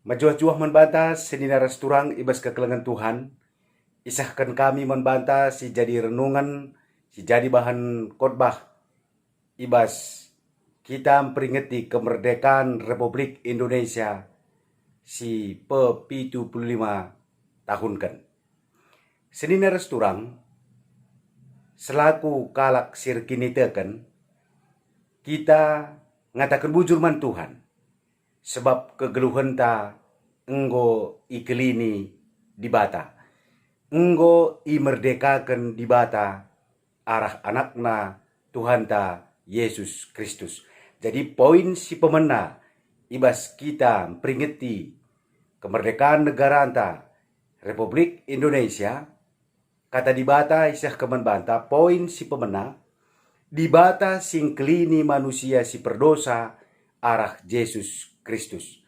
Majuah-juah membantah sedina resturang ibas kekelengan Tuhan. Isahkan kami membantah si jadi renungan, si jadi bahan khotbah. Ibas kita memperingati kemerdekaan Republik Indonesia si pe-75 tahun kan. Sedina resturang selaku kalak sirkinitekan kita ngatakan bujur man Tuhan. Sebab kegeluhan ta enggo ikelini di bata. Enggo imerdekakan di bata arah anakna Tuhan ta Yesus Kristus. Jadi poin si pemena ibas kita peringati kemerdekaan negara anta Republik Indonesia. Kata di bata isah kemen banta poin si pemena di bata sing kelini manusia si perdosa arah Yesus Kristus.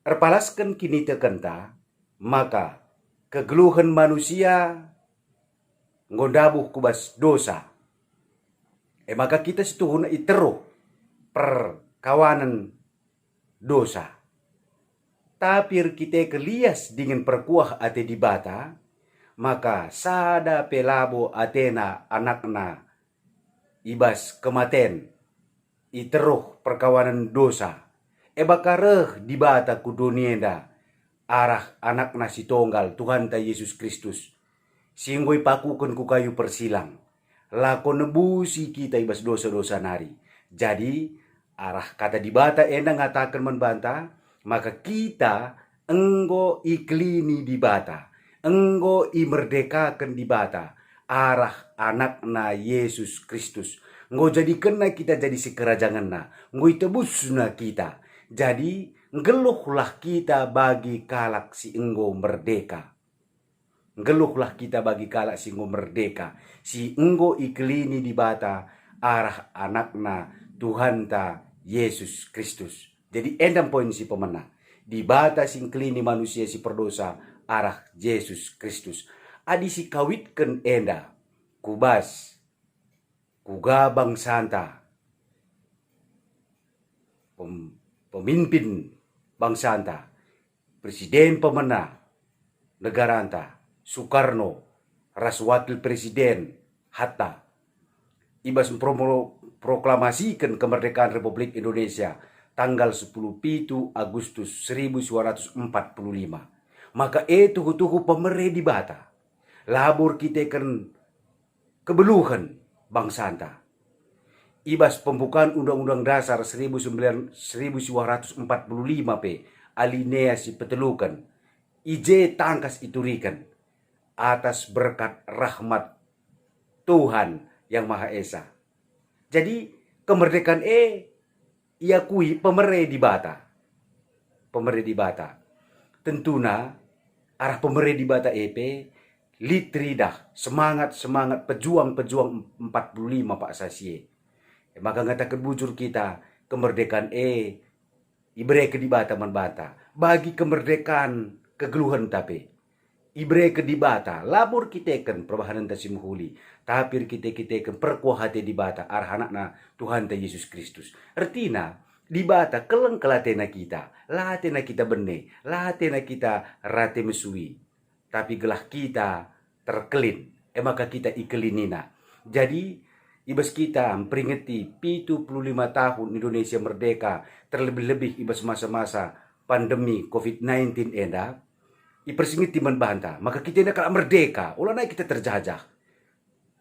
Erpalaskan kini tekenta, maka kegeluhan manusia ngondabuh kubas dosa. Maka kita situhun iteruh perkawanan dosa. Tapi kita kelias dengan perkuah ate di bata, maka sada pelabo atena anakna ibas kematen iteruh perkawanan dosa. Bakareh di bata ku dunia arah anak nasi tonggal Tuhan ta Yesus Kristus. Singgoi pakukan ku kayu persilang. Lako nebusi kita ibas dosa-dosa nari. Jadi arah kata di bata endang ngatakan membantah. Maka kita enggo iklini di bata. Enggo imerdekakan di bata. Arah anak na Yesus Kristus. Enggo jadi kena kita jadi sekerajangan na. Enggo itebus na kita. Jadi, ngeluhlah kita bagi kalak si enggo merdeka. Ngeluhlah kita bagi kalak si enggo merdeka. Si enggo iklini di bata arah anakna Tuhan ta Yesus Kristus. Jadi endang poin si pemena. Di bata si iklini manusia si perdosa arah Yesus Kristus. Adi si kawitken enda kubas kugabang santa. Pemimpin bangsa anta, presiden pemena negara anta, Soekarno, ras wakil presiden Hatta, ibas proklamasikan kemerdekaan Republik Indonesia tanggal 10 Agustus 1945. Maka tuhu pemerintah di bata, labur kita kan kebeluhan bangsa anta. Ibas pembukaan Undang-Undang Dasar 1945 p alinea si petelukan ije tangkas iturikan atas berkat rahmat Tuhan yang Maha Esa. Jadi kemerdekaan iakui pemerintah di bata. Pemerintah di bata. Tentuna arah pemerintah di bata litridah semangat pejuang 45 Pak Sasie. Maka ngatakan bujur kita kemerdekaan ibre kedibata membata bagi kemerdekaan kegeluhan tapi ibre kedibata labur kita kan perbahanan tasimuhuli tapi kita kan perkuah hati dibata arah anakna Tuhan ta Yesus Kristus. Artinya dibata keleng kelatena kita latena kita bene latena kita rate mesui tapi gelah kita terkelin maka kita ikelinina. Jadi ibas kita memperingati 75 tahun Indonesia merdeka, terlebih-lebih ibas masa-masa pandemi COVID-19 enda, ipersingit timan banta, maka kita tidak kalah merdeka, ulah naik kita terjajah.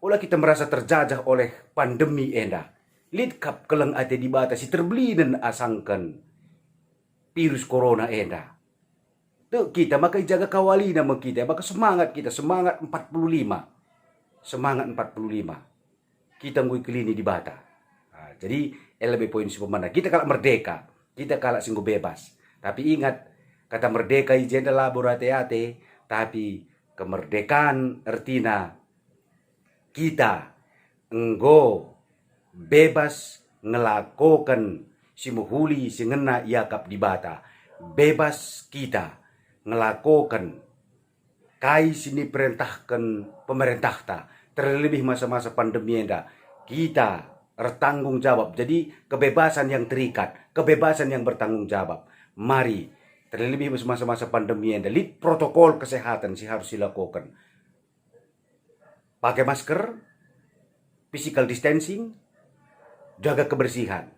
Ulah kita merasa terjajah oleh pandemi enda. Lidkap keleng ate di bata si terbeli dan asangkan virus corona enda. Tuh kita maka jaga kawali nama kita, maka semangat kita, semangat 45. Semangat 45. Kita ngui kelini di bata. Jadi lebih poin si pemana. Kita kalak merdeka. Kita kalak singgo bebas. Tapi ingat, kata merdeka ijenda labor ate-ate. Tapi kemerdekaan artinya kita enggo bebas ngelakokan si muhuli si ngena iakap di bata. Bebas kita ngelakokan kai sini perintahkan pemerintah ta. Terlebih masa-masa pandemi enda kita bertanggung jawab. Jadi kebebasan yang terikat, kebebasan yang bertanggung jawab. Mari Terlebih masa-masa pandemi yang lead protokol kesehatan sih harus dilakukan. Pakai masker, physical distancing, jaga kebersihan.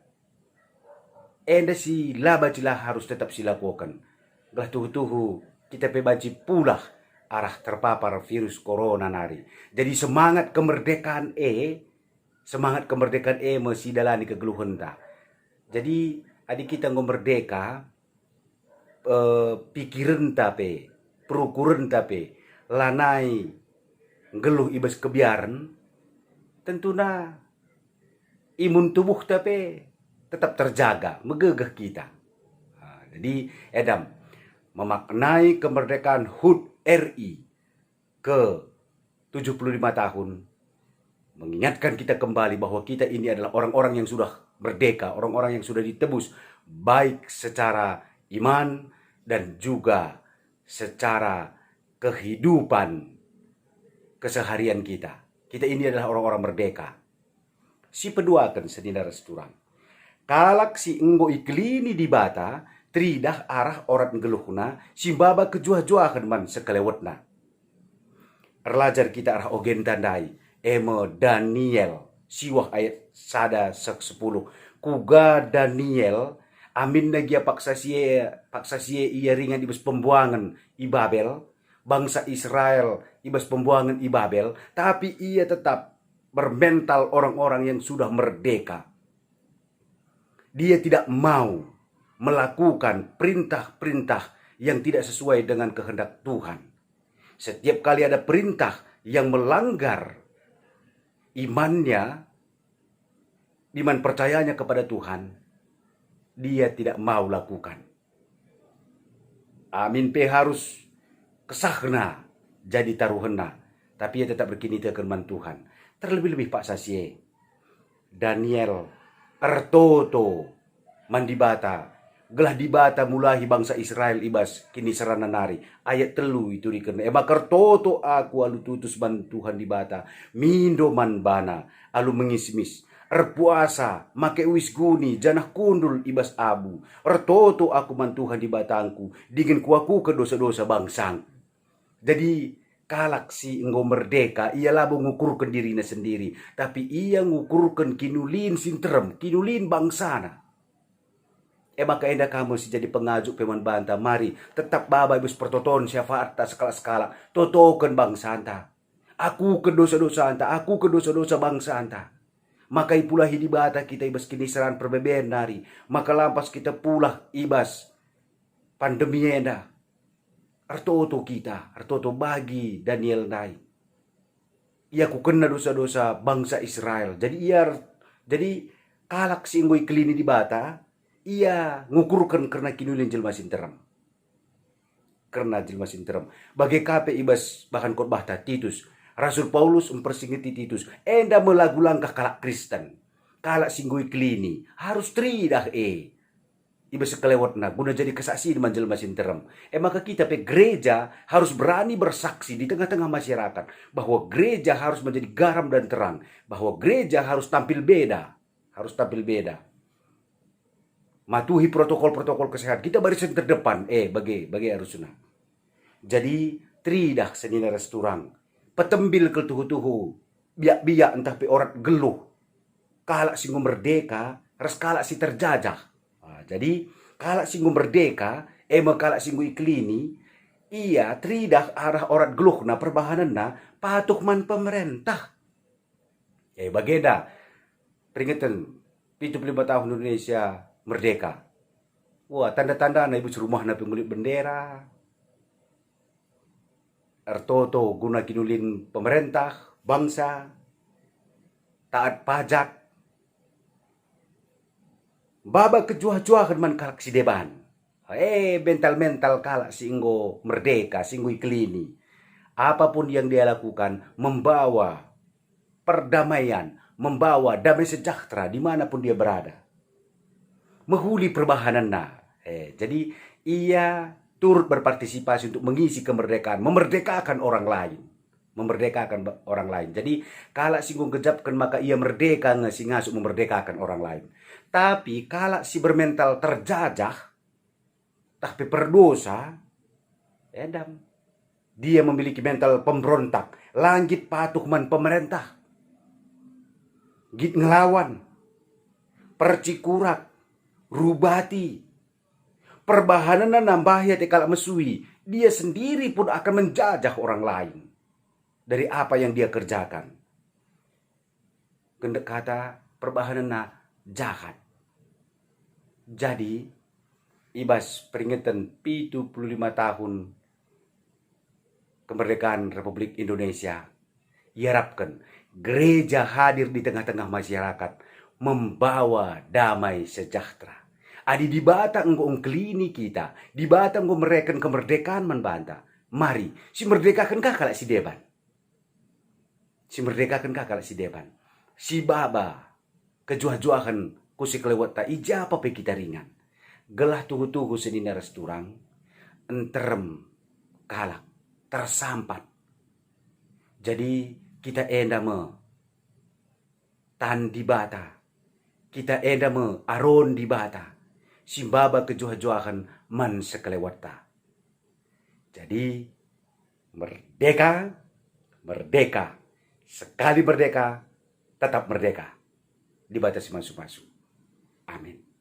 Enda si labacilah harus tetap silakukan. Belah tuhu-tuhu kita pebaci pula arah terpapar virus corona nari. Jadi semangat kemerdekaan masih dalani kegeluhan ta. Jadi adik kita merdeka pikiran tapi perukuran tapi lanai geluh ibas kebiaran tentunya imun tubuh tapi tetap terjaga megegah kita. Jadi Edam memaknai kemerdekaan HUT RI ke 75 tahun mengingatkan kita kembali bahwa kita ini adalah orang-orang yang sudah merdeka, orang-orang yang sudah ditebus baik secara iman dan juga secara kehidupan keseharian kita. Kita ini adalah orang-orang merdeka. Si peduakan senina resturang. Kalak si enggo iklini di bata, tridah arah orang geluhna, si baba kejuah-juahan man sekelewetna. Erlajar kita arah ogen tandai, emo Daniel, siwah ayat sada 10. Kuga Daniel, amin nagia paksa sie ia ringan ibas pembuangan Ibabel, bangsa Israel ibas pembuangan Ibabel, tapi ia tetap bermental orang-orang yang sudah merdeka. Dia tidak mau melakukan perintah-perintah yang tidak sesuai dengan kehendak Tuhan. Setiap kali ada perintah yang melanggar imannya, iman percayanya kepada Tuhan, dia tidak mau lakukan. Amin pe harus kesahna jadi taruhena, tapi ia tetap berkini tekerman Tuhan. Terlebih-lebih Pak Sasie, Daniel, Ertoto, Mandibata, gelah dibata mulahi bangsa Israel ibas kini serana nari. Ayat telu itu dikena. Bakar toto aku alu tutus ban Tuhan dibata. Mindo man bana alu mengismis. Erpuasa make wis guni janah kundul ibas abu. Ertoto aku man Tuhan di batangku. Dingin kuaku ke dosa-dosa bangsang. Jadi kalak si enggo merdeka ia labo ngukurkan dirinya sendiri. Tapi ia ngukurkan kinulin sinterem, kinulin bangsana. Maka enda kamu si jadi pengajuk peman banta. Mari tetap baba ibus pertoton syafaat ta skala-skala. Totoken bangsa anta. Aku ke dosa-dosa anta. Aku ke dosa-dosa bangsa anta. Maka pula hidibata kita ibas kinisaran perbeben nari. Maka lampas kita pula ibas pandemi enda. Artoto kita. Artoto bagi Daniel nai. Ia ku kena dosa-dosa bangsa Israel. Jadi kalak si inggoy kelini di bata. Ia ngukurkan karena kinulin jelma sinteram. Karena jelma sinteram. Bagai kape ibas bahan khotbah Titus. Rasul Paulus mempersingiti Titus. Enda melagu langkah kalak Kristen. Kalak singgui kelini. Harus tridah ibas sekelewatna. Guna jadi kesaksi di jelma sinteram. Maka kita gereja harus berani bersaksi di tengah-tengah masyarakat. Bahwa gereja harus menjadi garam dan terang. Bahwa gereja harus tampil beda. Harus tampil beda. Matuhi protokol-protokol kesehatan. Kita barisan terdepan. Bagi harusnya. Jadi, tridah senina resturang. Petembil ke tuhu-tuhu. Biak-biak entah pe orang geluh. Kalak singgu merdeka. Res kalak si terjajah. Jadi, kalak singgu merdeka. Kalak singgu iklini. Ia tridah arah orang geluh na perbahanan na. Patuh man pemerintah. Bagenda. Peringatan 75 tahun Indonesia merdeka. Wah, tanda-tanda na ibu rumah na pengulit bendera. Ertoto guna kinulin pemerintah, bangsa, taat pajak. Baba kejuah-juahan man kalak si deban. Mental-mental kalak si inggo merdeka, si inggo iklini. Apapun yang dia lakukan, membawa perdamaian, membawa damai sejahtera dimanapun dia berada. Menghuli perbahanan jadi ia turut berpartisipasi untuk mengisi kemerdekaan, memerdekakan orang lain. Jadi kalau singgung kejapkan maka ia merdeka si ngasuk memerdekakan orang lain. Tapi kalau si bermental terjajah tapi berdosa, edam. Dia memiliki mental pemberontak, langit patuh man pemerintah. Git ngelawan, percikurak, rubati, perbahanan nambah ya tekal mesui. Dia sendiri pun akan menjajah orang lain dari apa yang dia kerjakan. Kendek kata perbahanan jahat. Jadi, ibas peringatan 75 tahun kemerdekaan Republik Indonesia, diharapkan gereja hadir di tengah-tengah masyarakat, membawa damai sejahtera. Adi di bata enggong klini kita, di bata enggong mereken kemerdekaan membanta. Mari, si merdekakan kakak si deban. Si merdekakan kakak si deban. Si baba, kejuah-juahan kusi kelewat tak ija apa pe kita ringan. Gelah tuhu-tuhu senina resturang, enterem kalak, tersampat. Jadi kita enda me tan di bata. Kita enda me aron di bata. Simbaba kejuah-juahan man sekelewata. Jadi merdeka, merdeka. Sekali merdeka, tetap merdeka. Dibatasi masuk-masuk. Amin.